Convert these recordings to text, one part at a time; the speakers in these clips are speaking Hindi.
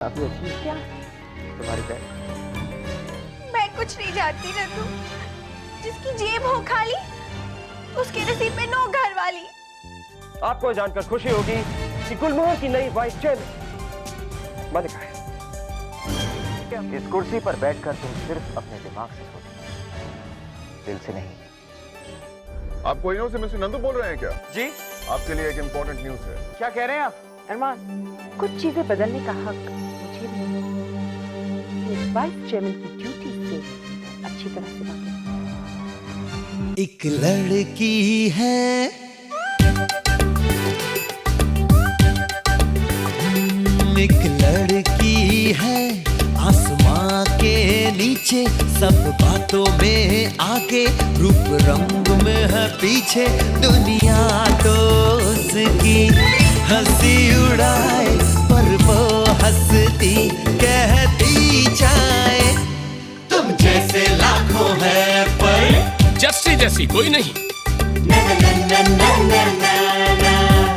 काफी अच्छी है क्या? तुम्हारी पैंट। मैं कुछ नहीं जानती ना तू। जिसकी जेब हो खाली उसके नसीब में नो घर वाली। आपको जानकर खुशी होगी कि गुलमोहर की नई वाइफ चैन मलिका है। इस कुर्सी पर बैठकर तुम सिर्फ अपने दिमाग से सोचो, दिल से नहीं। आप कोहिनूर से मिस्टर नंदू बोल रहे हैं क्या? जी आपके लिए एक इम्पोर्टेंट न्यूज है। क्या कह रहे हैं आप अरमान? कुछ चीजें बदलने का हक मुझे भी है। इस वाइस चेयरमैन की ड्यूटी से अच्छी तरह से वाकिफ। एक लड़की है एक लड़की है आसमां के नीचे, सब बातों में आगे, रूप रंग में है पीछे। दुनिया तो उसकी हंसी उड़ाए पर वो हंसती कहती जाए, तुम जैसे लाखों हैं पर जस्सी जैसी कोई नहीं।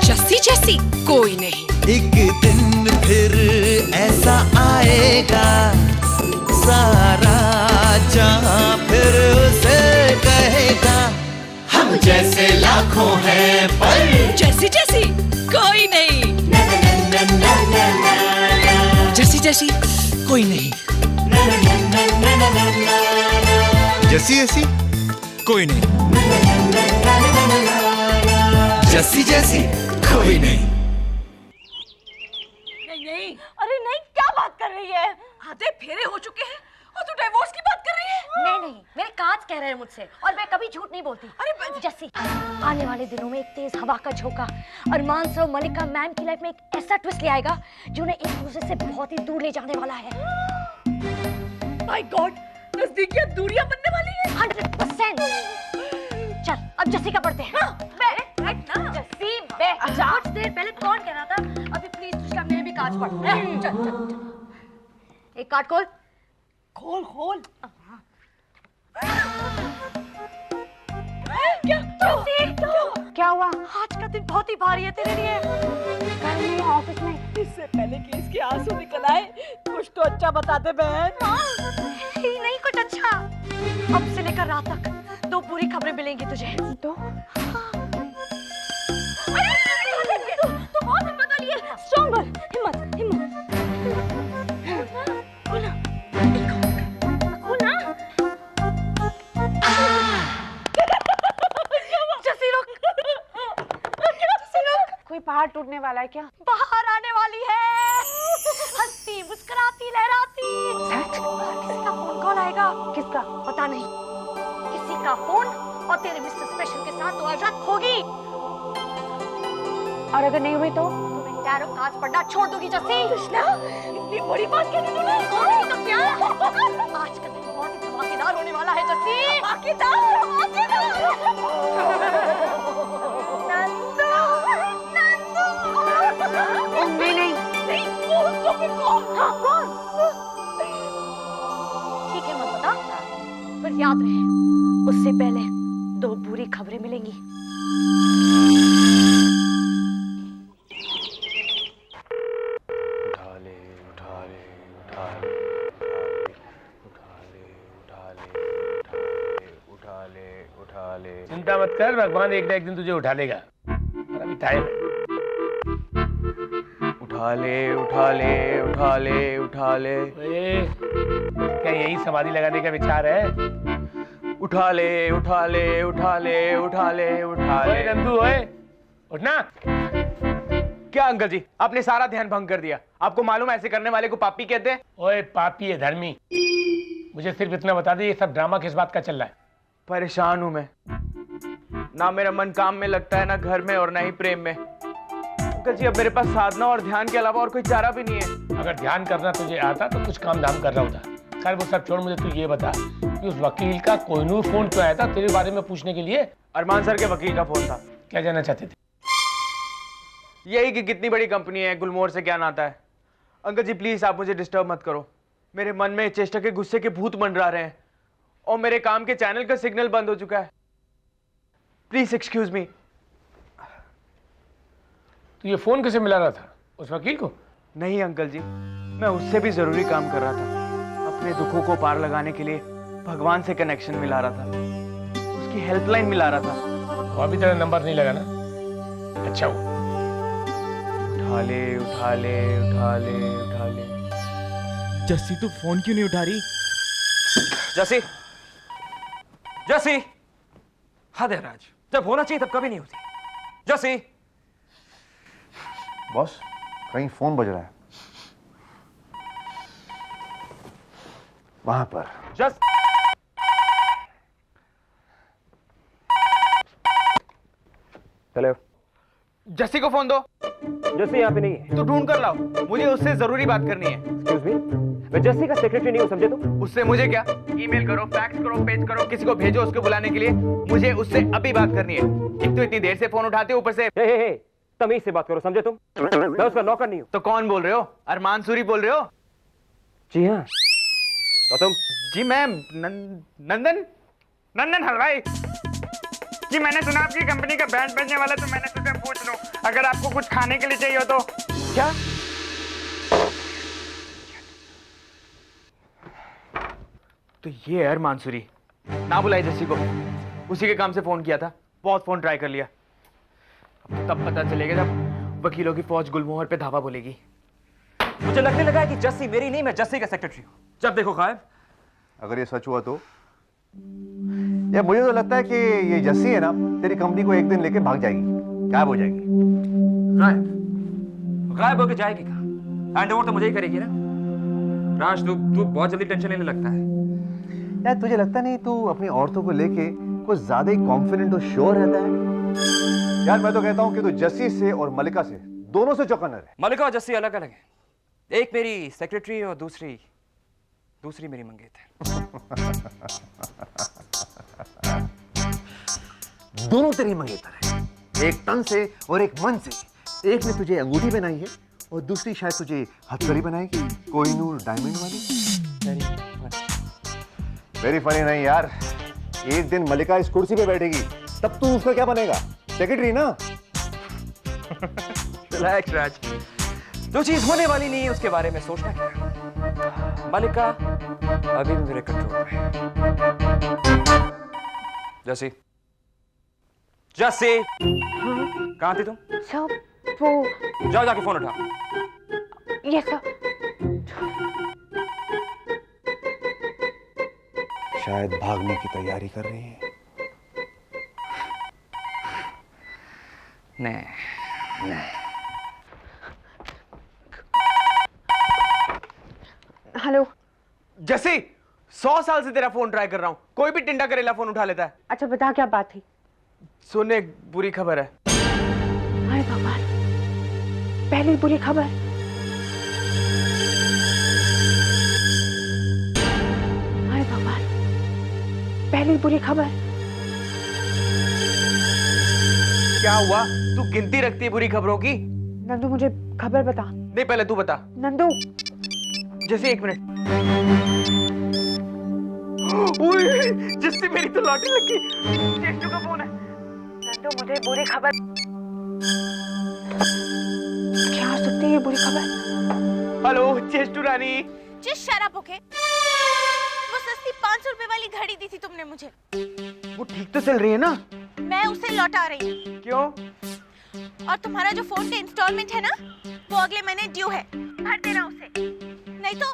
जस्सी जैसी कोई नहीं। एक दिन फिर ऐसा आएगा, सारा जहां फिर उसे कहेगा, हम जैसे लाखों हैं पर जैसी जैसी कोई नहीं। जस्सी जैसी कोई नहीं। जैसी ऐसी कोई नहीं। जैसी जैसी कोई नहीं। नहीं अरे नहीं, क्या बात कर रही है? आधे फेरे हो चुके हैं और तू डिवोर्स की बात कर रही है? नहीं, मेरे कांच कह रहे हैं मुझसे और मैं कभी झूठ नहीं बोलती। अरे जस्सी, आने वाले दिनों में एक तेज हवा का झोंका अरमान सर और मलिका मैम की लाइफ में एक ऐसा ट्विस्ट ले आएगा जो उन्हें एक दूसरे से बहुत ही दूर ले जाने वाला है। माय गॉड, नजदीकियां दूरियां बनने वाली है। 100%। चल अब जस्सी का पढ़ते हैं। जस्सी बैठ जा। कुछ देर पहले कौन कह रहा था अभी प्लीज तुझका मैं भी कांच पढ़। चल एक कार्ड खोल। खोल खोल। क्या हुआ? आज का दिन बहुत ही भारी है तेरे लिए। कल मैं ऑफिस में इससे पहले कि इसके आंसू निकल आए कुछ तो अच्छा बता दे बहन। ही नहीं कुछ अच्छा। अब से लेकर रात तक 2 बुरी खबरें मिलेंगी तुझे। तो तू बहुत हिम्मत वाली है। स्ट्रॉन्ग बन। हिम्मत हिम्मत। खोलना खोलना। जस्सी रुक। कोई पहाड़ टूटने वाला है क्या? बाहर आने वाली है, हंसती मुस्कुराती लहराती। किसी का फोन कॉल आएगा। किसका? पता नहीं, किसी का फोन और तेरे मिस्टर स्पेशल के साथ तो आज रात होगी। और अगर नहीं हुई तो? तुम्हें टैरो कांच पढ़ना छोड़ दूंगी जस्सी। कृष्णा, इतनी बड़ी बात कह दी तूने। नहीं तो क्या? आज का दिन बहुत ही धमाकेदार होने वाला है जस्सी। धमाकेदार। नहीं हाँ, कौन? ठीक है मत बता, पर याद रहे उससे पहले 2 बुरी खबरें मिलेंगी। उठा ले उठा ले उठा ले उठा ले उठा ले उठा ले उठा ले। चिंता मत कर, भगवान एक ना एक दिन तुझे उठा लेगा। और अभी टाइम है। उठा ले उठा ले उठा ले उठा ले। ओए, क्या यही समाधि लगाने का विचार है? उठा ले उठा ले उठा ले उठा ले उठा ओए ले। नंदू, ओए उठना। क्या अंकल जी, आपने सारा ध्यान भंग कर दिया। आपको मालूम है ऐसे करने वाले को पापी कहते हैं। ओए पापी है धर्मी। मुझे सिर्फ इतना बता दे, ये सब ड्रामा किस बात का चल रहा है? परेशान हूं मैं, ना मेरा मन काम में लगता है, ना घर में और ना ही प्रेम में। अंकल जी अब मेरे पास साधना और ध्यान के अलावा और कोई चारा भी नहीं है। अगर ध्यान करना तुझे आता तो कुछ काम धाम कर रहा होता। खैर वो सब छोड़, मुझे तू ये बता कि उस वकील का कोहिनूर फोन क्यों आया था तेरे बारे में पूछने के लिए? अरमान सर के वकील का फोन था। क्या जानना चाहते थे? यही कि कितनी बड़ी कंपनी है, गुलमोहर से क्या नाता है। अंकल जी प्लीज आप मुझे डिस्टर्ब मत करो। मेरे मन में चेष्टा के गुस्से के भूत मंडरा रहे हैं और मेरे काम के चैनल का सिग्नल बंद हो चुका है। Please excuse me. तो ये फोन कैसे मिला रहा था उस वकील को? नहीं अंकल जी, मैं उससे भी जरूरी काम कर रहा था। अपने दुखों को पार लगाने के लिए भगवान से कनेक्शन मिला रहा था, उसकी हेल्पलाइन मिला रहा था। वो अभी तेरा नंबर नहीं लगा ना? अच्छा हुआ। उठा ले उठा ले उठा ले उठा ले। जस्सी तू फोन क्यों नहीं उठा रही? जैसी जैसी हद है राज, जब होना चाहिए तब कभी नहीं होती। जैसी बॉस कहीं फोन बज रहा है, वहां पर। जस हेलो, जस्सी को फोन दो। जैसी यहाँ पे नहीं है। तू ढूंढ कर लाओ, मुझे उससे जरूरी बात करनी है। एक्सक्यूज मी, मैं जैसी का सेक्रेटरी नहीं हूँ, समझे तुम? उससे मुझे क्या? ईमेल करो, फैक्स करो, पेज करो, किसी को भेजो उसको बुलाने के लिए। मुझे उससे अभी बात करनी है। एक तो इतनी देर से फोन उठाते हो, ऊपर से हे तमीज से बात करो, समझे तुम? मैं उसका नौकर नहीं हूँ। तो कौन बोल रहे हो? अरमान सूरी बोल रहे हो? जी हाँ। तो तुम? जी मैं नंदन हलवाई जी। मैंने सुना आपकी कंपनी का बैंड बजने वाला, तो मैंने सोचा पूछ लूं अगर आपको कुछ खाने के लिए चाहिए हो तो। क्या? तो ये है अरमान सूरी। ना बुलाई जस्सी को, उसी के काम से फोन किया था। बहुत फोन ट्राई कर लिया। अब तो तब पता चलेगा जब वकीलों की फौज गुलमोहर पे धावा बोलेगी। मुझे लगने लगा है कि जस्सी मेरी नहीं, मैं जस्सी का सेक्रेटरी हूँ। जब देखो गायब। अगर ये सच हुआ तो यार मुझे तो लगता है कि ये जस्सी है ना, तेरी कंपनी को एक दिन लेके भाग जाएगी, गायब हो जाएगी। गायब होके जाएगी कहाँ? हैंड ओवर तो मुझे ही करेगी ना। राज तू बहुत जल्दी टेंशन लेने लगता है। यार तुझे लगता नहीं तू अपनी औरतों को लेके कुछ ज्यादा ही कॉन्फिडेंट और श्योर रहता है? यार मैं तो कहता हूँ कि तू जस्सी से और मलिका से, दोनों से चौकन्ना रहे। मलिका और जस्सी अलग अलग है। एक मेरी सेक्रेटरी और दूसरी मेरी मंगेतर। दोनों तेरी मंगेतर है, एक तन से और एक मन से। एक ने तुझे अंगूठी बनाई है और दूसरी शायद तुझे हथकड़ी बनाएगी, कोहिनूर डायमंड वाली। वेरी फनी नहीं यार। एक दिन मलिका इस कुर्सी पे बैठेगी, तब तू उसका क्या बनेगा? सेक्रेटरी ना। रिलैक्स राज, जो चीज होने वाली नहीं है उसके बारे में सोचना क्या। मलिका अभी भी मेरे कंट्रोल में है। जैसी कहाँ थी तुम? सर वो जाओ जाके फोन उठा। Yes sir. शायद भागने की तैयारी कर रही है। नहीं। हेलो। जस्सी 100 साल से तेरा फोन ट्राई कर रहा हूं, कोई भी टिंडा करेला फोन उठा लेता है। अच्छा बता क्या बात थी? सुन, एक बुरी खबर है। हाय भगवान, पहली बुरी खबर। हाय भगवान, पहली बुरी खबर। क्या हुआ? तू गिनती रखती है बुरी खबरों की? नंदू मुझे खबर बता। नहीं, पहले तू बता। नंदू। जैसे एक मिनट। जस्सी मेरी तो लॉटरी लग गई। चेष्टू का फोन है। नंदू मुझे बुरी खबर। क्या हो सकती है ये बुरी खबर? हेलो चेष्टू रानी। जिस शराब ओके, वो सस्ती 500 रुपए वाली घड़ी दी थी तुमने मुझे, वो ठीक तो चल रही है ना? मैं उसे लौटा रही हूँ। क्यों? और तुम्हारा जो फोन का इंस्टॉलमेंट है ना, वो अगले महीने ड्यू है, भर देना उसे, नहीं तो।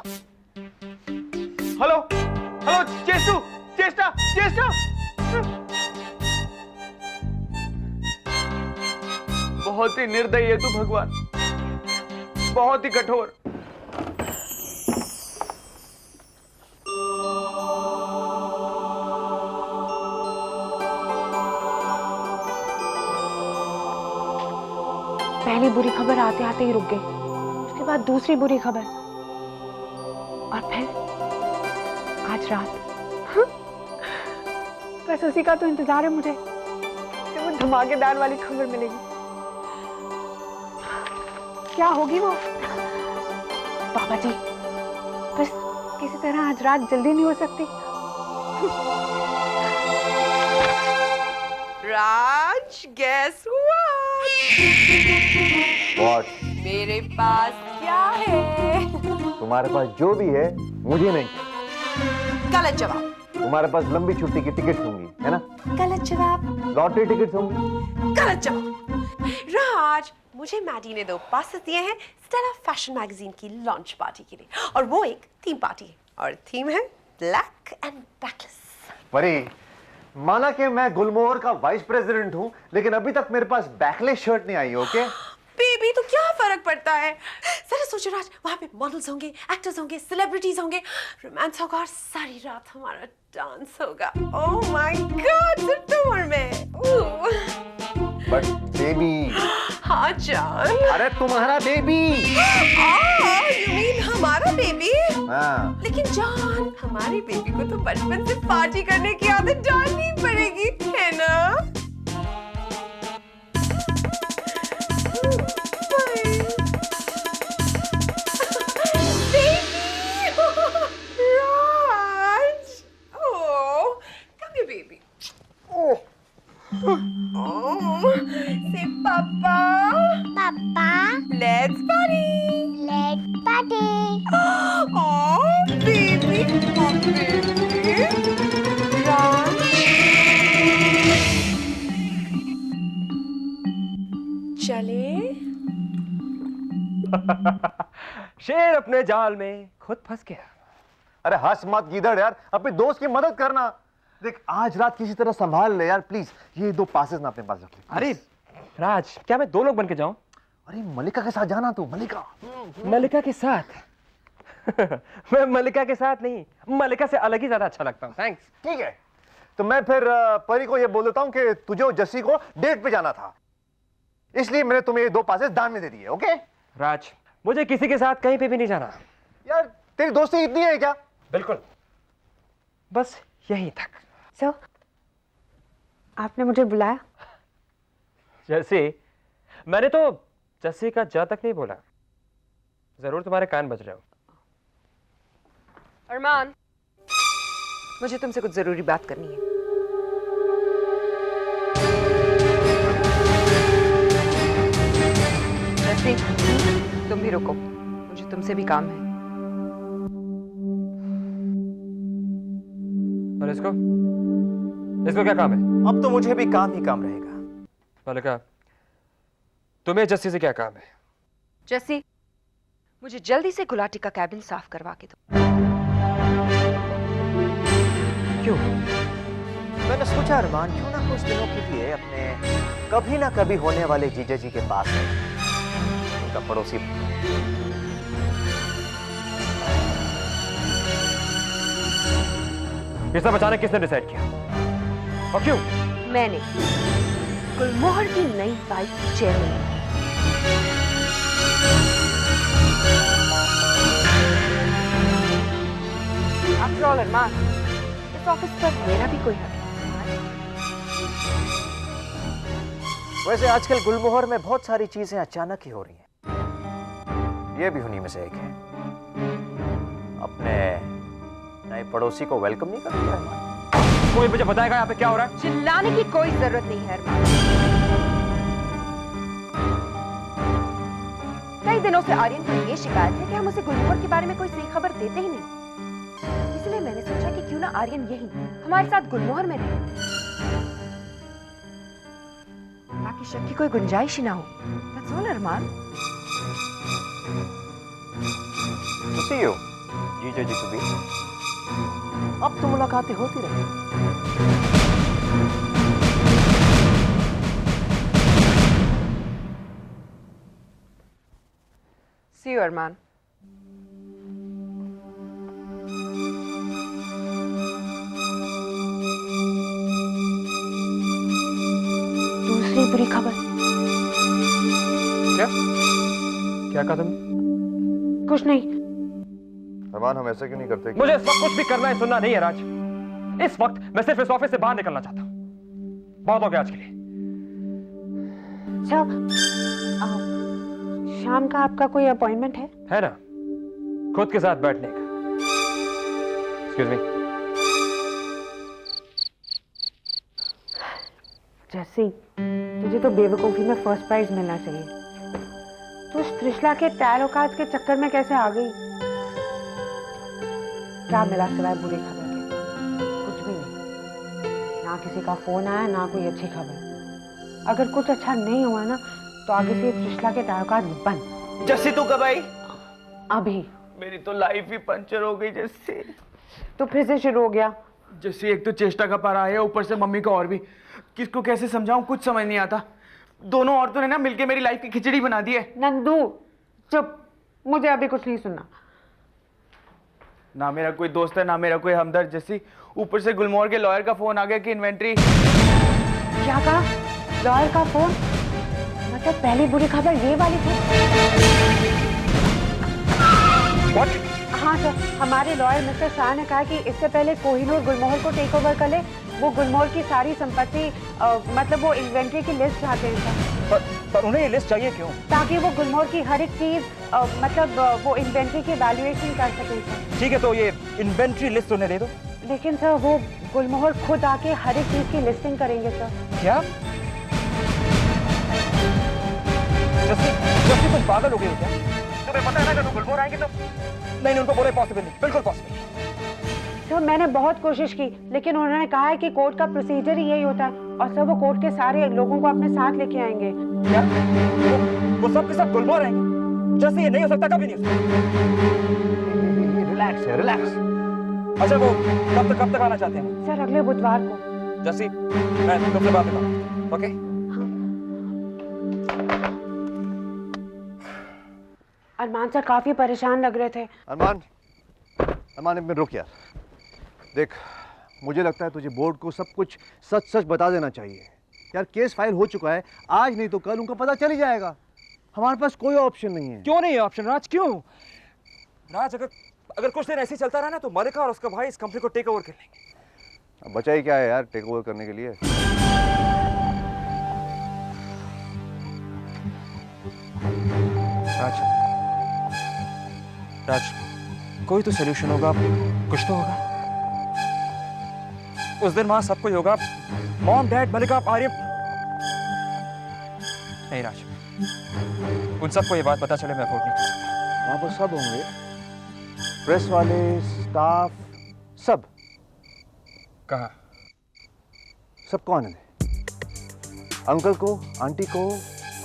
हेलो हेलो चेष्टू, चेष्टा। बहुत ही निर्दयी है तू भगवान, बहुत ही कठोर। पहली बुरी खबर आते आते ही रुक गई, उसके बाद दूसरी बुरी खबर, और फिर आज रात। बस उसी का तो इंतजार है मुझे कि वो धमाकेदार वाली खबर मिलेगी। क्या होगी वो? बाबा जी, बस किसी तरह आज रात जल्दी नहीं हो सकती? राज, गैस हुआ? What? मेरे पास क्या है? तुम्हारे पास जो भी है मुझे नहीं चाहिए। गलत जवाब। तुम्हारे पास लंबी छुट्टी की टिकट होंगी, है ना? गलत जवाब। लॉटरी टिकट होंगी। गलत जवाब। राज, मुझे मैडी ने 2 पासेस दिए हैं स्टेला फैशन मैगजीन की लॉन्च पार्टी के लिए, और वो एक थीम पार्टी है, और थीम है ब्लैक एंड बैकलेस। परी, माना कि मैं गुलमोहर का वाइस प्रेसिडेंट हूं, लेकिन अभी तक मेरे पास बैकलेस शर्ट नहीं आई। ओके बेबी, तो क्या फर्क पड़ता है? जरा सोचो राज, वहां पे मॉडल्स होंगे, एक्टर्स होंगे, सेलिब्रिटीज होंगे, रोमांस होगा और सारी रात हमारा डांस होगा। ओह माय गॉड, सिर्फ तुम और मैं। But baby. हाँ जान। अरे तुम्हारा बेबी। यू मीन हमारा बेबी? हाँ। लेकिन जान, हमारी बेबी को तो बचपन से पार्टी करने की आदत डालनी पड़ेगी, है ना? Say Papa. Papa, Let's party. let's party. Oh, baby, oh, baby. Raj. चले? शेर अपने जाल में खुद फंस गया। अरे हंस मत गीदड़ यार, अपने दोस्त की मदद करना। देख, आज रात किसी तरह संभाल ले यार प्लीज। ये 2 पासेस ना अपने पास रख ले। अरे राज, क्या मैं 2 लोग बन के जाऊं? अरे मलिका के साथ जाना तू। मलिका। मलिका के साथ? मैं मलिका के साथ नहीं, मलिका से अलग ही ज्यादा अच्छा लगता हूं। थैंक्स। ठीक है, तो मैं फिर परी को ये बोल देता हूँ कि तुझे और जस्सी को डेट पे जाना था, इसलिए मैंने तुम्हें ये 2 पासेस दान में दे दिए। ओके राज, मुझे किसी के साथ कहीं पे भी नहीं जाना। यार, तेरी दोस्ती इतनी है क्या? बिल्कुल, बस यहीं तक। सर, आपने मुझे बुलाया? जैसे मैंने तो जस्सी का जा तक नहीं बोला। जरूर तुम्हारे कान बज रहे हो। अरमान, मुझे तुमसे कुछ जरूरी बात करनी है। जस्सी, तुम भी रुको, मुझे तुमसे भी काम है। और इसको क्या काम है? अब तो मुझे भी काम ही काम रहेगा। मलिका, तुम्हें जस्सी से क्या काम है? जस्सी, मुझे जल्दी से गुलाटी का कैबिन साफ करवा के दो। क्यों? मैंने सोचा अरमान क्यों ना कुछ दिनों के लिए अपने कभी ना कभी होने वाले जीजा जी के पास है, उनका पड़ोसी। ये सब अचानक किसने डिसाइड किया और क्यों? मैंने, गुलमोहर की नई वाइस चेयरमैन। आफ्टर ऑल अरमान, इस ऑफिस पर मेरा भी कोई हक है। वैसे आजकल गुलमोहर में बहुत सारी चीजें अचानक ही हो रही हैं, ये भी उन्हीं में से एक है। अपने नए पड़ोसी को वेलकम नहीं कर दिया है। कोई मुझे बताएगा यहाँ पे क्या हो रहा है? चिल्लाने की कोई जरूरत नहीं है अरमान। कई दिनों से आर्यन को ये शिकायत है कि हम उसे गुलमोहर के बारे में कोई सही खबर देते ही नहीं। इसलिए मैंने सोचा कि क्यों ना आर्यन यही हमारे साथ गुलमोहर में रहे, ताकि शक की कोई गुंजाइश ही ना हो। That's all, Armaan. To see you, जीजा जी to be। अब तो मुलाकातें होती रही। See you, अरमान। दूसरी बुरी खबर। क्या कहा तुमने? कुछ नहीं। अरमान, हम ऐसा क्यों नहीं करते? मुझे इस वक्त कुछ भी करना है सुनना नहीं है राज। इस वक्त मैं सिर्फ इस ऑफिस से बाहर निकलना चाहता हूँ। बहुत हो गया आज के लिए। शाम का आपका कोई अपॉइंटमेंट है ना? खुद के साथ बैठने का। Excuse me. जैसी, तुझे तो बेवकूफी में फर्स्ट प्राइज मिलना चाहिए। तू उस त्रिशला के तैर औकात के चक्कर में कैसे आ गई? क्या मिला सिवाय बुरी खबर के? कुछ भी नहीं। ना किसी का फोन आया, ना कोई अच्छी खबर। अगर कुछ अच्छा नहीं हुआ ना तो आगे से त्रिशला के ताल्लुकात बंद। जस्सी तू कब आई? अभी। मेरी तो लाइफ ही पंचर हो गई जस्सी। तो फिर से शुरू हो गया। जस्सी एक तो चेष्टा का पारा है, ऊपर से मम्मी का और भी। किसको कैसे समझाऊं कुछ समझ नहीं आता। दोनों औरतों ने ना मिलके मेरी लाइफ की खिचड़ी बना दी है। नंदू चुप, मुझे अभी कुछ नहीं सुनना। ना मेरा कोई दोस्त है, ना मेरा कोई हमदर्द जस्सी। ऊपर से गुलमोहर के लॉयर का फोन आ गया कि इन्वेंट्री। क्या कहा? लॉयर का फोन? मतलब पहली बुरी खबर ये वाली थी? What? हाँ सर, हमारे लॉयर मिस्टर शाह ने कहा कि इससे पहले कोहिनूर गुलमोहर को टेक ओवर कर ले। वो गुलमोहर की सारी संपत्ति मतलब वो इन्वेंट्री की लिस्ट चाहते हैं सर। पर उन्हें ये लिस्ट चाहिए क्यों? ताकि वो गुलमोहर की हर एक चीज मतलब वो इन्वेंट्री की वैल्यूएशन कर सकें सर। ठीक है, तो ये इन्वेंट्री लिस्ट उन्हें दे दो। लेकिन सर वो गुलमोहर खुद आके हर एक चीज की लिस्टिंग करेंगे सर। क्या? जस्सी तुम पागल हो गए हो क्या? तुम्हें पता है ना, अगर तुम गुलमोहर आएंगे तो नहीं, उनको बोले पॉसिबल नहीं, बिल्कुल पॉसिबल। सर मैंने बहुत कोशिश की, लेकिन उन्होंने कहा है कि कोर्ट का प्रोसीजर ही यही होता है और सर वो कोर्ट के सारे लोगों को अपने साथ लेके आएंगे। क्या? वो सब के सब गुलमोहर आएंगे? जैसे ये नहीं हो सकता, कभी नहीं हो सकता। रिलैक्स है, रिलैक्स। अच्छा, वो कब तक आना चाहते हैं? सर अगले बुधवार को। जस्सी, मैं तुमसे बात करता हूँ, ओके? अरमान सर काफी परेशान लग रहे थे। अरमान, अरमान एक मिनट रुक यार। देख, मुझे लगता है तुझे बोर्ड को सब कुछ सच सच बता देना चाहिए यार। केस फाइल हो चुका है, आज नहीं तो कल उनको पता चल ही जाएगा। हमारे पास कोई ऑप्शन नहीं है। क्यों नहीं है ऑप्शन राज? क्यों? राज, अगर कुछ दिन ऐसे ही चलता रहा ना तो मलिका और उसका भाई इस कंपनी को टेक ओवर कर लेंगे। अब बचा ही क्या है यार टेक ओवर करने के लिए। राज, कोई तो सोल्यूशन होगा, कुछ तो होगा। उस दिन वहां सब कोई होगा, मॉम, डैड, मलिका, आर्यन। नहीं राज, उन सबको ये बात पता चले मैं अफोर्ड नहीं कर सकता। वहां पर सब होंगे, प्रेस वाले, स्टाफ, सब। कहा? सब कौन है? अंकल को, आंटी को,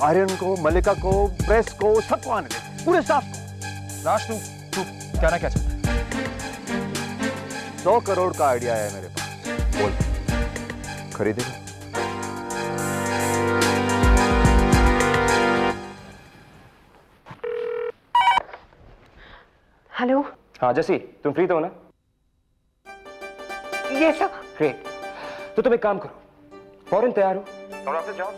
आर्यन को, मलिका को, प्रेस को, सब कौन है? पूरे स्टाफ को। राज, तू कहना क्या चाहता है? 100 करोड़ का आइडिया है मेरे पास, बोल खरीदेगा? हेलो। हाँ जैसी, तुम फ्री तो हो ना? ये सब ग्रेट। तो तुम एक काम करो, फौरन तैयार हो और ऑफिस जाओ।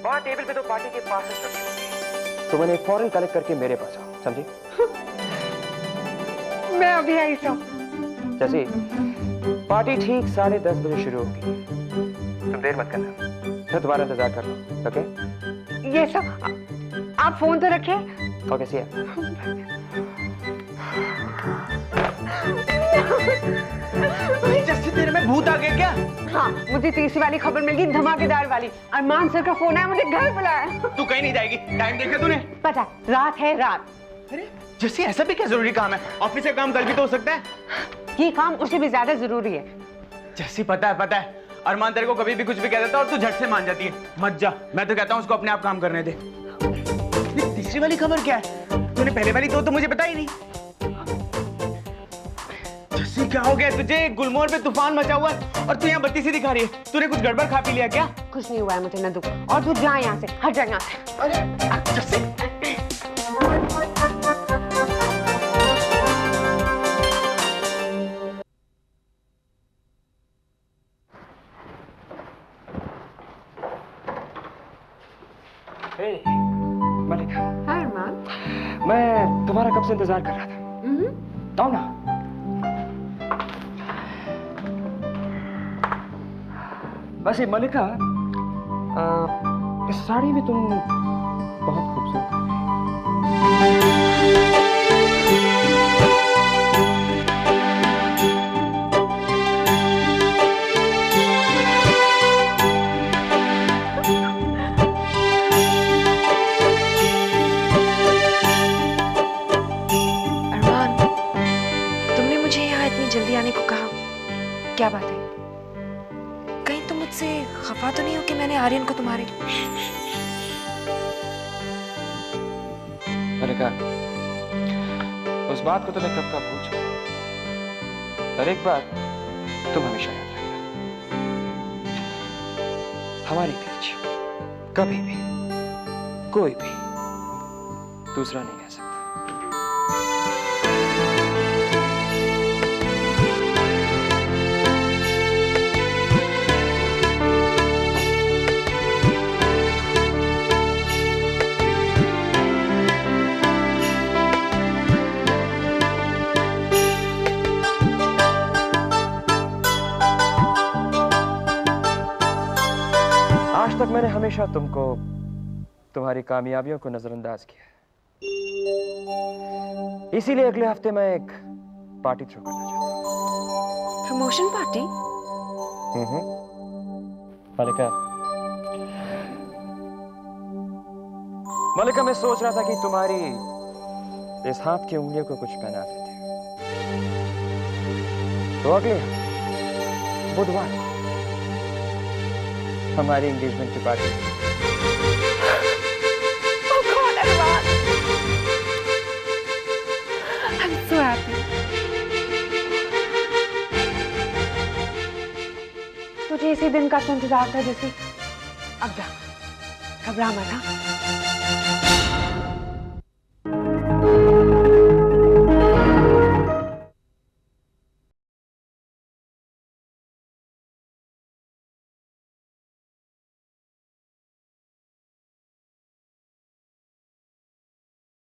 वहां टेबल पे तो पार्टी के पासेस रखे होंगे, तो मैंने फौरन कलेक्ट करके मेरे पास आओ, समझे? मैं अभी आई सर। जैसे पार्टी ठीक 10:30 बजे शुरू होगी, तुम देर मत करना, मैं तुम्हारा इंतजार कर रहा हूँ, ओके? ये सब आप फोन तो रखें। ओके, सी या। जस्सी तेरे में भूत आ गया क्या? हाँ, मुझे तीसरी वाली खबर मिल गई, धमाकेदार वाली। अरमान सर का फोन आया, मुझे घर बुलाया। तू कहीं नहीं जाएगी। टाइम देखा तूने? पता है, रात है रात। अरे जस्सी, ऐसा भी क्या जरूरी काम है? ऑफिस का काम कल भी तो हो सकता है। ये काम उससे भी ज्यादा जरूरी है। जस्सी पता है अरमान तेरे को कभी भी कुछ भी कह देता है और तू झट से मान जाती है। मत जा, मैं तो कहता हूँ उसको अपने आप काम करने दे। ये तीसरी वाली खबर क्या है? तूने पहले वाली तो मुझे पता ही नहीं। जस्सी क्या हो गया तुझे? गुलमोहर पे तूफान मचा हुआ है और तू यहाँ बत्ती सी दिखा रही है। तूने कुछ गड़बड़ खा पी लिया क्या? कुछ नहीं हुआ है मुझे नंदू, और तू जा यहाँ से, हट जा यहाँ से। अरे जस्सी, मलिका, हाय अरमान। मैं तुम्हारा कब से इंतजार कर रहा था। आओ ना। वैसे मलिका, इस साड़ी में तुम बहुत खूबसूरत हो। अरमान, तुमने मुझे यहाँ इतनी आने को कहा, क्या बात है? कहीं तुम मुझसे खफा तो नहीं हो कि मैंने आर्यन को तुम्हारे मलिका, उस बात को तो मैं कब का भूल चुका, पर एक बात तुम हमेशा याद रखना, हमारे बीच कभी भी कोई भी दूसरा नहीं रह सकता। आज तक मैंने हमेशा तुमको तुम्हारी कामयाबियों को नजरअंदाज किया, इसीलिए अगले हफ्ते मैं एक पार्टी थ्रो करना चाहता हूं। Promotion party? मलिका, मलिका, मैं सोच रहा था कि तुम्हारी इस हाथ की उंगलियों को कुछ पहना देते, तो अगले बुधवार हमारी एंगेजमेंट की party. Oh God, Arman! I'm so happy. तुझे इसी दिन का तो इंतजार था जैसे। अब जा, घबरा मत हाँ?